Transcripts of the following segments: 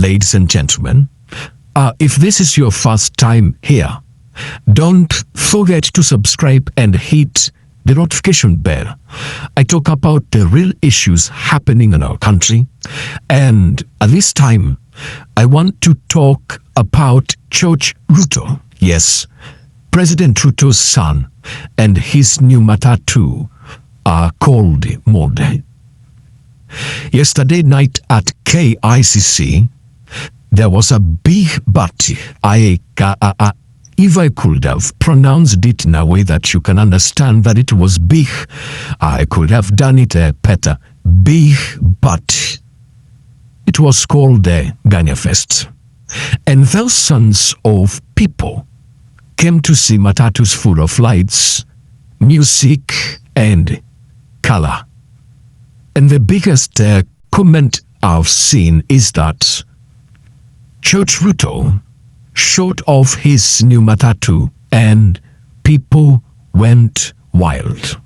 ladies and gentlemen. If this is your first time here, don't forget to subscribe and hit the notification bell. I talk about the real issues happening in our country, and at this time, I want to talk about George Ruto. Yes, President Ruto's son and his new Matatu are called Mode. Yesterday night at KICC, there was a big party. If I could have pronounced it in a way that you can understand that it was big, I could have done it better. Big party. It was called the Nganya Fest. And thousands of people came to see Matatus full of lights, music, and color. And the biggest comment I've seen is that George Ruto showed off his new Matatu and people went wild.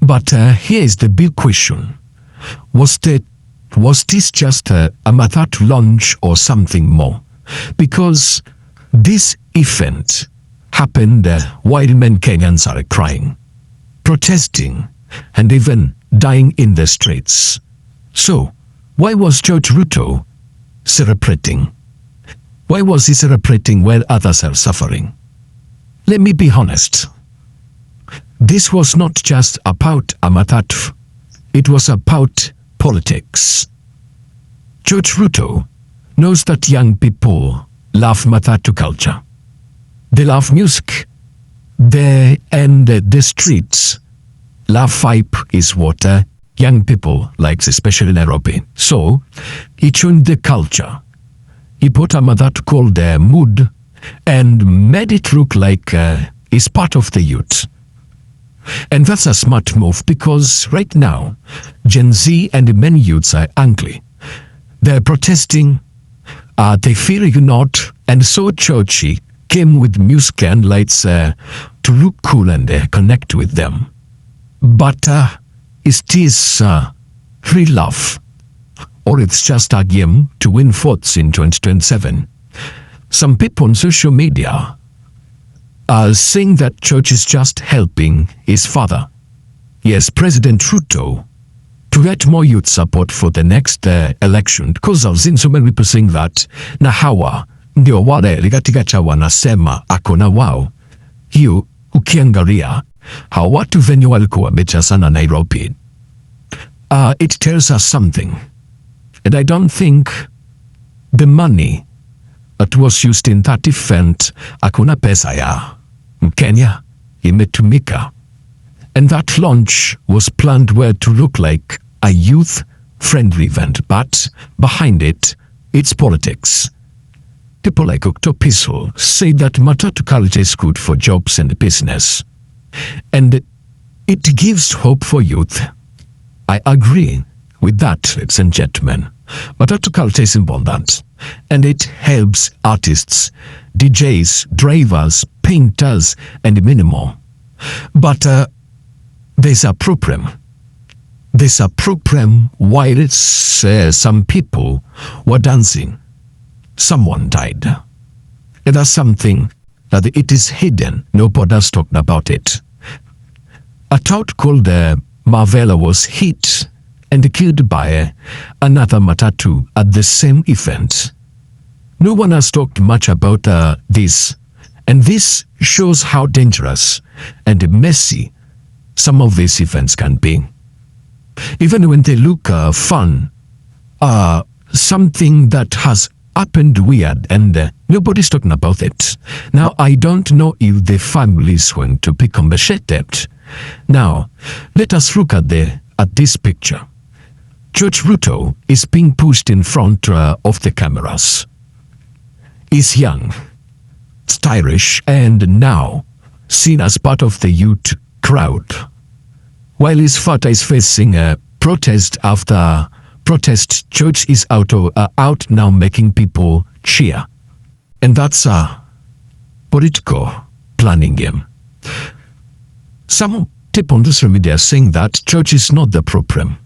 But here is the big question. Was this just a Matatu launch or something more? Because this event happened while many Kenyans are crying, protesting, and even dying in the streets. So, why was George Ruto celebrating? Why was he celebrating while others are suffering? Let me be honest. This was not just about a Matatu. It was about politics. George Ruto knows that young people love Matatu culture. They love music. The streets. Love vibe is what young people likes, especially in Nairobi. So, he tuned the culture. He put a Matatu called Mood and made it look like it's part of the youth. And that's a smart move because right now, Gen Z and many youths are angry. They're protesting, they feel ignored, and so Georgie came with music and lights to look cool and connect with them. But is this real love? Or it's just a game to win votes in 2027? Some people on social media are saying that George is just helping his father, yes, President Ruto, to get more youth support for the next election. Because I've seen so many people saying that na hawa ndio wale rigatigacha wanasema akona wao. Hiyo ukiangalia hawa watu venye walikuwa wamecha sana Nairobi. It tells us something. And I don't think the money that was used in that event, hakuna pesa ya Kenya imetumika. And that launch was planned well to look like a youth-friendly event, but behind it, it's politics. People like Octopizzo say that Matatu culture is good for jobs and business. And it gives hope for youth. I agree with that, ladies and gentlemen. Matatu culture is important, and it helps artists, DJs, drivers, painters, and many more. But there's a problem. There's a problem while some people were dancing. Someone died. And that's something that it is hidden. Nobody's talking about it. A tout called Marvella was hit and killed by another Matatu at the same event. No one has talked much about this, and this shows how dangerous and messy some of these events can be. Even when they look fun, something that has happened weird and nobody's talking about it. Now, I don't know if the family is going to be compensated. Now, let us look at this picture. George Ruto is being pushed in front of the cameras. He's young, stylish, and now seen as part of the youth crowd. While his father is facing a protest after protest, George is out now making people cheer. And that's a political planning game. Some people on social media are saying that George is not the problem.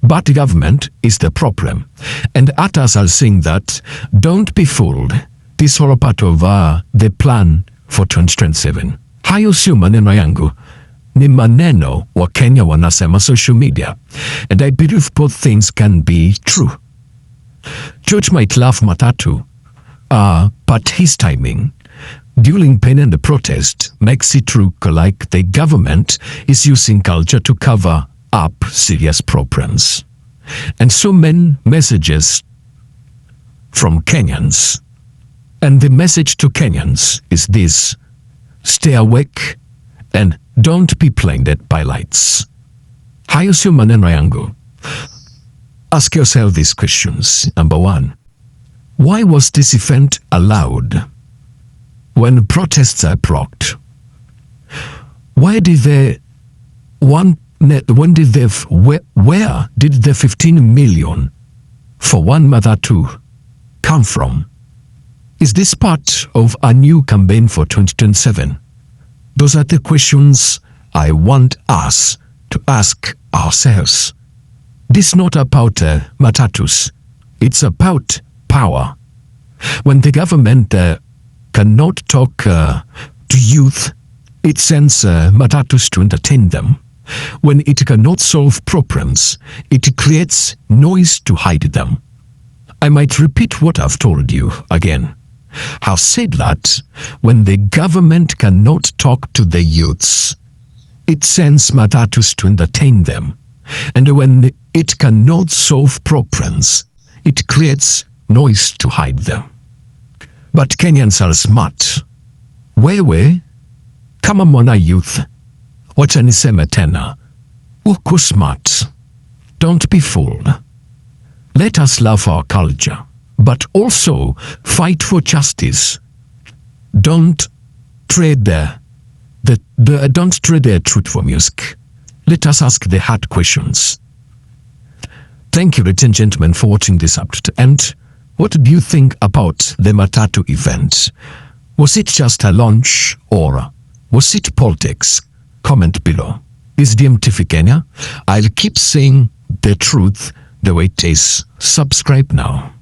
But the government is the problem. And others are saying that, don't be fooled. This is all part of the plan for 2027. Hayo sio maneno yangu, ni maneno wa Kenya wanasema social media. And I believe both things can be true. George might love Matatu, but his timing during pain and the protest makes it look like the government is using culture to cover up serious problems. And so many messages from Kenyans. And the message to Kenyans is this: stay awake and don't be blinded by lights. Hayo sio maneno yangu. Ask yourself these questions. Number one, why was this event allowed when protests are blocked? Where did the 15 million for one Matatu come from? Is this part of a new campaign for 2027? Those are the questions I want us to ask ourselves. This is not about Matatus. It's about power. When the government cannot talk to youth, it sends Matatus to entertain them. When it cannot solve problems, it creates noise to hide them. I might repeat what I've told you again. I've said that when the government cannot talk to the youths, it sends Matatus to entertain them. And when it cannot solve problems, it creates noise to hide them. But Kenyans are smart. Wewe kama mwana youth, wacha niseme tena, uko smart. Don't be fooled. Let us love our culture, but also fight for justice. Don't trade the truth for music. Let us ask the hard questions. Thank you, ladies and gentlemen, for watching this up to the end. What do you think about the Matatu event? Was it just a launch or was it politics? Comment below. Is DMTV Kenya? I'll keep saying the truth the way it is. Subscribe now.